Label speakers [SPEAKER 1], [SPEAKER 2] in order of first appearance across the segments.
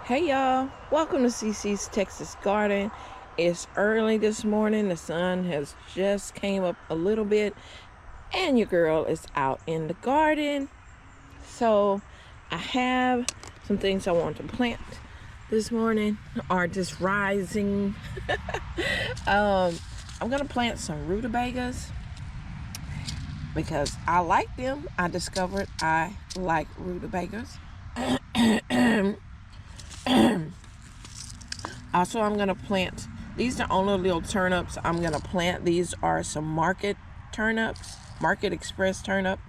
[SPEAKER 1] Hey y'all, welcome to CC's Texas Garden. It's early this morning. The sun has just came up a little bit and your girl is out in the garden. So I have some things I want to plant this morning, or just rising. I'm gonna plant some rutabagas because I like them. I discovered I like rutabagas. Also, I'm gonna plant, these are only little turnips I'm gonna plant. These are some market turnips, Market Express turnip.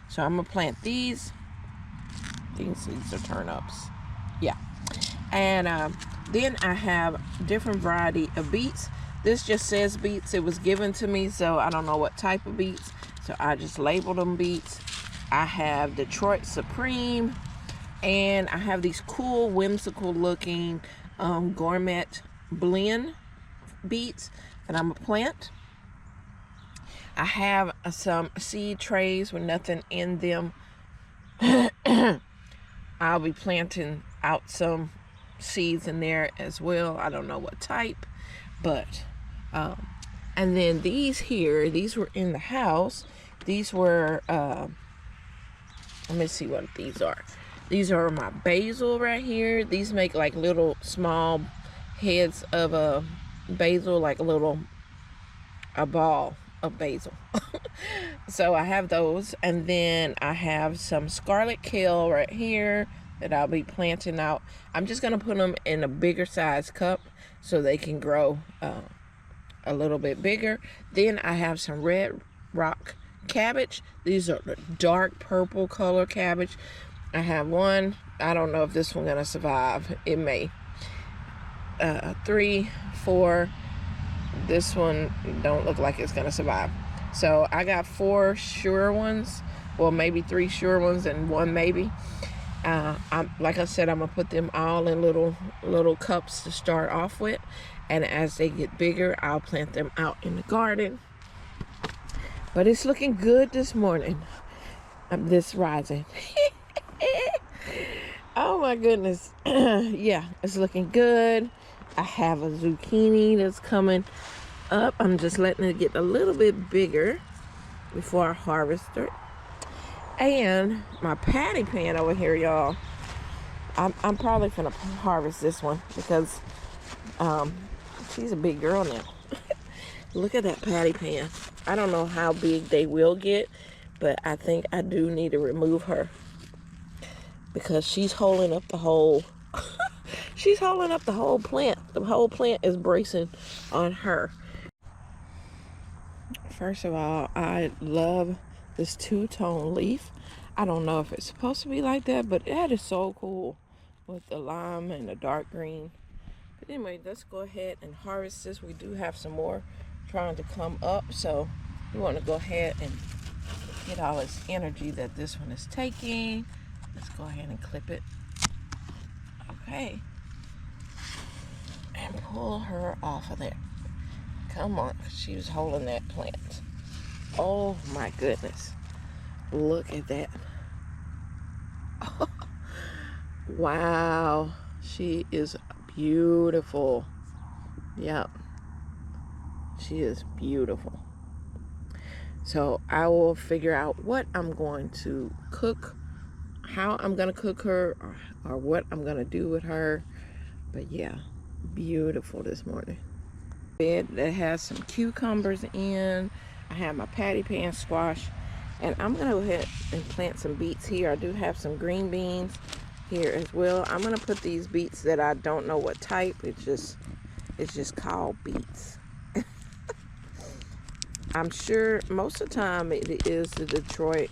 [SPEAKER 1] So I'm gonna plant these. These are turnips. Yeah. And then I have different variety of beets. This just says beets. It was given to me, so I don't know what type of beets. So I just labeled them beets. I have Detroit Supreme. And I have these cool, whimsical looking gourmet blend beets that I'm gonna plant. I have some seed trays with nothing in them. I'll be planting out some seeds in there as well. I don't know what type, but and then these here, these were in the house. These were let me see what these are. These are my basil right here. These make like little small heads of a basil, like a ball of basil. So I have those, and then I have some scarlet kale right here that I'll be planting out. I'm just gonna put them in a bigger size cup so they can grow a little bit bigger. Then I have some red rock cabbage. These are the dark purple color cabbage. I have one. I don't know if this one's gonna survive. It may. 3, 4. This one don't look like it's gonna survive. So I got 4 sure ones. Well, maybe 3 sure ones and 1 maybe. Like I said, I'm gonna put them all in little cups to start off with, and as they get bigger, I'll plant them out in the garden. But it's looking good this morning. This rising. Oh my goodness. Yeah, it's looking good. I have a zucchini that's coming up. I'm just letting it get a little bit bigger before I harvest it. And my patty pan over here, y'all, I'm probably gonna harvest this one because she's a big girl now. Look at that patty pan. I don't know how big they will get, but I think I do need to remove her because she's holding up the whole she's holding up the whole plant. The whole plant is bracing on her. First of all, I love this two-tone leaf. I don't know if it's supposed to be like that, but that is so cool with the lime and the dark green. But anyway, let's go ahead and harvest this. We do have some more trying to come up, so we want to go ahead and get all this energy that this one is taking. Let's go ahead and clip it. Okay. And pull her off of there. Come on, she was holding that plant. Oh my goodness. Look at that. Wow. She is beautiful. Yep. She is beautiful. So I will figure out what I'm going to cook, how I'm going to cook her, or what I'm going to do with her. But yeah, beautiful this morning. Bed that has some cucumbers in. I have my patty pan squash, and I'm gonna go ahead and plant some beets here. I do have some green beans here as well. I'm gonna put these beets that I don't know what type. It's just called beets. I'm sure most of the time it is the Detroit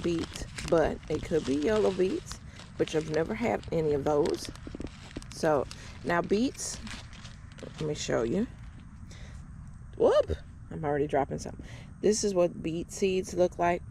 [SPEAKER 1] beets, but it could be yellow beets, which I've never had any of those. So now beets, let me show you. Whoop! I'm already dropping some. This is what beet seeds look like.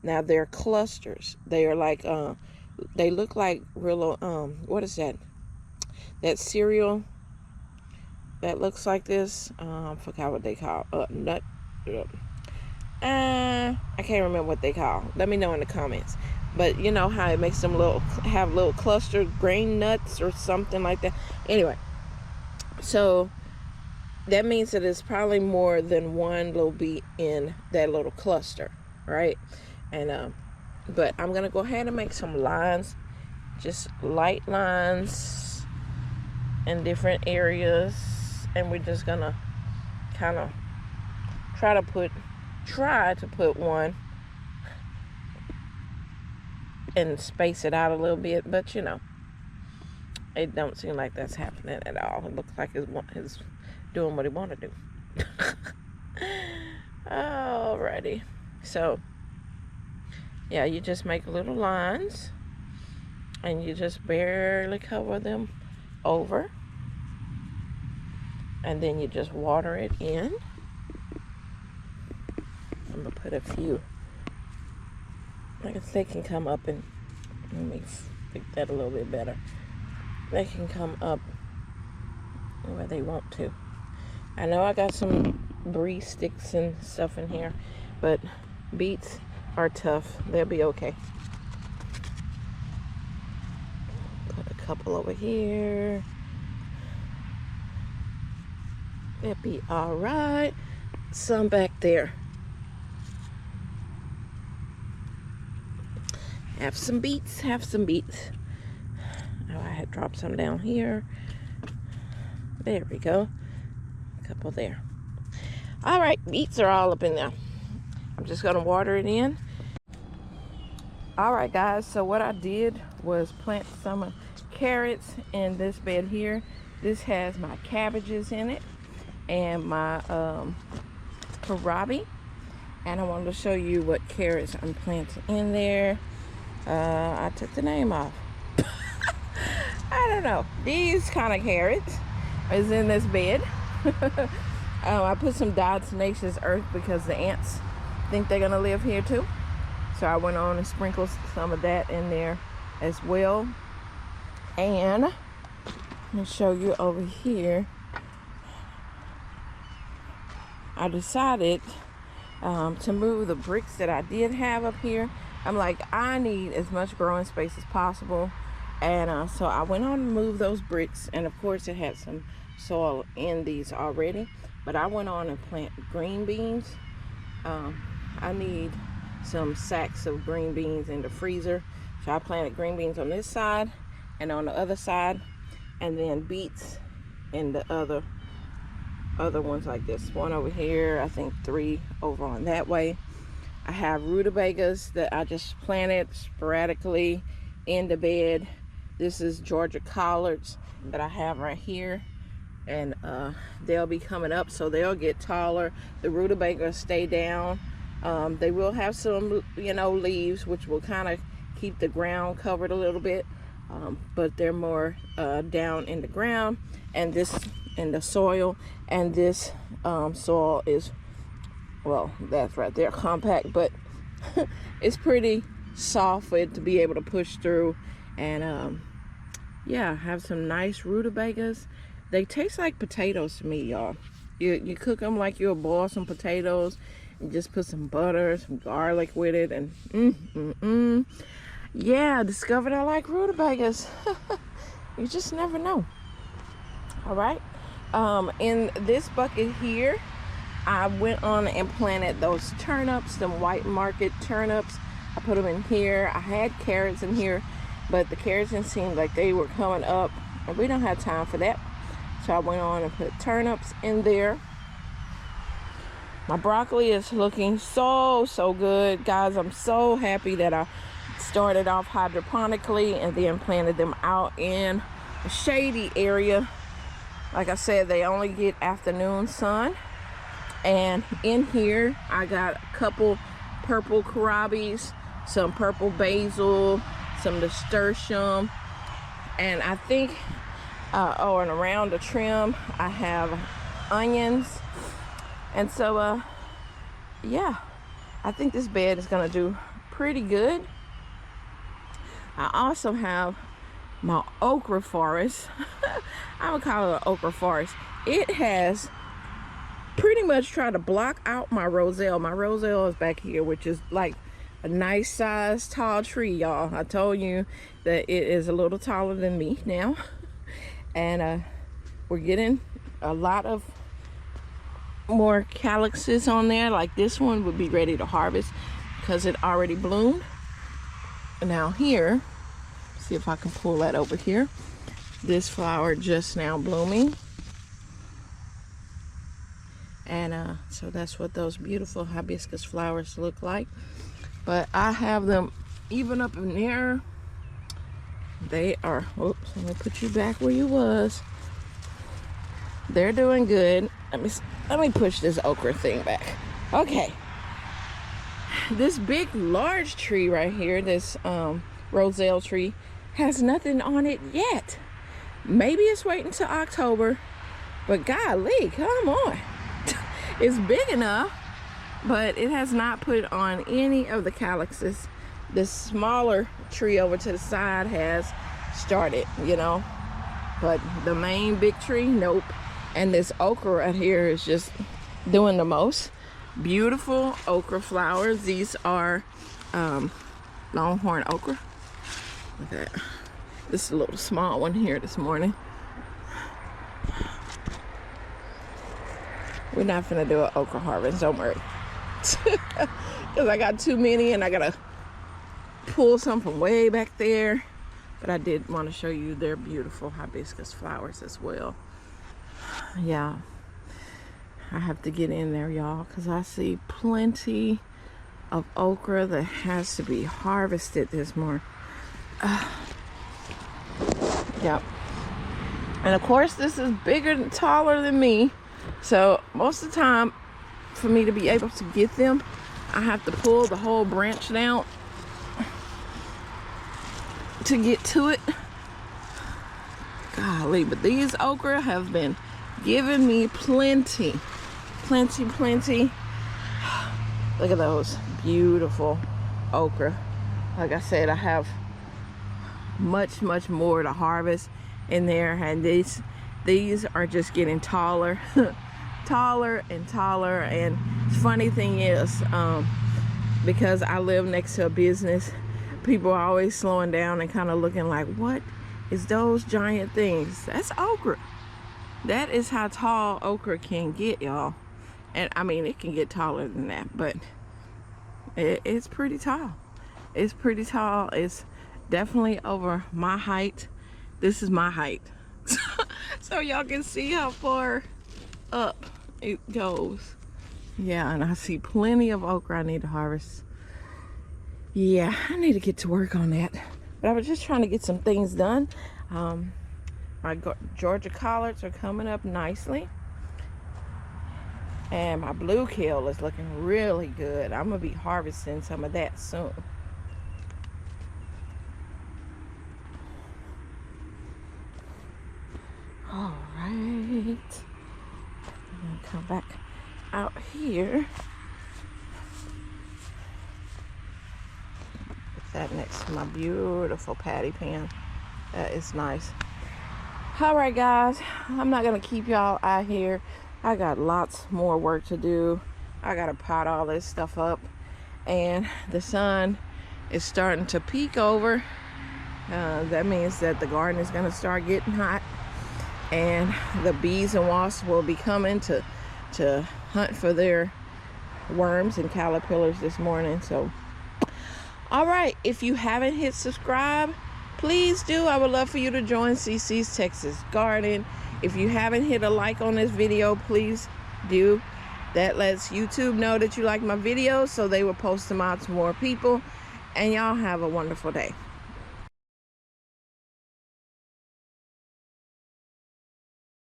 [SPEAKER 1] Now they're clusters. They are like, they look like real, what is that? That cereal that looks like this. I forgot what they call nut. I can't remember what they call. Let me know in the comments. but you know how it makes them have little clustered grain nuts or something like that. Anyway, so that means that it's probably more than one little beet in that little cluster, right? And but I'm gonna go ahead and make some lines, just light lines in different areas, and we're just gonna kind of try to put one and space it out a little bit, but you know, it don't seem like that's happening at all. It looks like it's doing what he want to do. Alrighty, so yeah, you just make little lines and you just barely cover them over, and then you just water it in. I'm gonna put a few, I guess they can come up, and let me fix that a little bit better. They can come up where they want to. I know I got some brie sticks and stuff in here, but beets are tough. They'll be okay. Put a couple over here. They'll be all right. Some back there. Have some beets. Oh, I had dropped some down here. There we go. A couple there. All right, beets are all up in there. I'm just gonna water it in. All right, guys, so what I did was plant some carrots in this bed here. This has my cabbages in it and my kohlrabi. And I wanted to show you what carrots I'm planting in there. I took the name off. I don't know. These kind of carrots is in this bed. I put some diatomaceous earth because the ants think they're gonna live here too. So I went on and sprinkled some of that in there as well. And let me show you over here. I decided to move the bricks that I did have up here. I'm like, I need as much growing space as possible. And so I went on and moved those bricks. And of course it had some soil in these already. But I went on and planted green beans. I need some sacks of green beans in the freezer. So I planted green beans on this side and on the other side. And then beets in the other ones like this. One over here, I think 3 over on that way. I have rutabagas that I just planted sporadically in the bed. This is Georgia collards that I have right here, and they'll be coming up, so they'll get taller. The rutabagas stay down. They will have some, you know, leaves, which will kind of keep the ground covered a little bit, but they're more down in the ground, and this in the soil. And this soil is, well, that's right there, compact, but it's pretty soft for it to be able to push through. And yeah, have some nice rutabagas. They taste like potatoes to me, y'all. You cook them like you'll boil some potatoes and just put some butter, some garlic with it, and yeah, I discovered I like rutabagas. You just never know. All right, in this bucket here, I went on and planted those turnips, them white market turnips. I put them in here. I had carrots in here, but the carrots didn't seem like they were coming up, and we don't have time for that. So I went on and put turnips in there. My broccoli is looking so good, guys. I'm so happy that I started off hydroponically and then planted them out in a shady area. Like I said, they only get afternoon sun. And in here, I got a couple purple kohlrabis, some purple basil, some nasturtium, and I think, and around the trim, I have onions. And so, yeah, I think this bed is gonna do pretty good. I also have my okra forest. I would call it an okra forest. It has pretty much tried to block out my roselle. My roselle is back here, which is like a nice size tall tree, y'all. I told you that it is a little taller than me now. And we're getting a lot of more calyxes on there. Like this one would be ready to harvest because it already bloomed. Now here, see if I can pull that over here. This flower just now blooming. And so that's what those beautiful hibiscus flowers look like. But I have them even up in there. They are, oops, let me put you back where you was. They're doing good. Let me push this okra thing back. Okay. This big, large tree right here, this roselle tree, has nothing on it yet. Maybe it's waiting till October, but golly, come on. It's big enough, but it has not put on any of the calyxes. This smaller tree over to the side has started, you know, but the main big tree, nope. And this okra right here is just doing the most. Beautiful okra flowers. These are longhorn okra. Look at that. This is a little small one here this morning. We're not gonna do an okra harvest, don't worry. Because I got too many and I gotta pull some from way back there. But I did want to show you their beautiful hibiscus flowers as well. Yeah, I have to get in there, y'all, because I see plenty of okra that has to be harvested this morning. Yep. And of course, this is bigger and taller than me. So most of the time, for me to be able to get them, I have to pull the whole branch down to get to it. Golly, but these okra have been giving me plenty. Look at those beautiful okra. Like I said, I have much more to harvest in there, and these are just getting taller taller and taller. And the funny thing is, because I live next to a business, people are always slowing down and kind of looking like, what is those giant things? That's okra. That is how tall okra can get, y'all. And I mean, it can get taller than that, but it's pretty tall. It's pretty tall. It's definitely over my height. This is my height. So y'all can see how far up it goes. Yeah, and I see plenty of okra I need to harvest. Yeah, I need to get to work on that. But I was just trying to get some things done. My Georgia collards are coming up nicely. And my blue kale is looking really good. I'm going to be harvesting some of that soon. All right. I'm going to come back out here. Put that next to my beautiful patty pan. That is nice. All right, guys. I'm not going to keep y'all out here. I got lots more work to do. I got to pot all this stuff up. And the sun is starting to peek over. That means that the garden is going to start getting hot. And the bees and wasps will be coming to hunt for their worms and caterpillars this morning. So, all right, if you haven't hit subscribe, please do. I would love for you to join CC's Texas Garden. If you haven't hit a like on this video, please do. That lets YouTube know that you like my videos, so they will post them out to more people. And y'all have a wonderful day.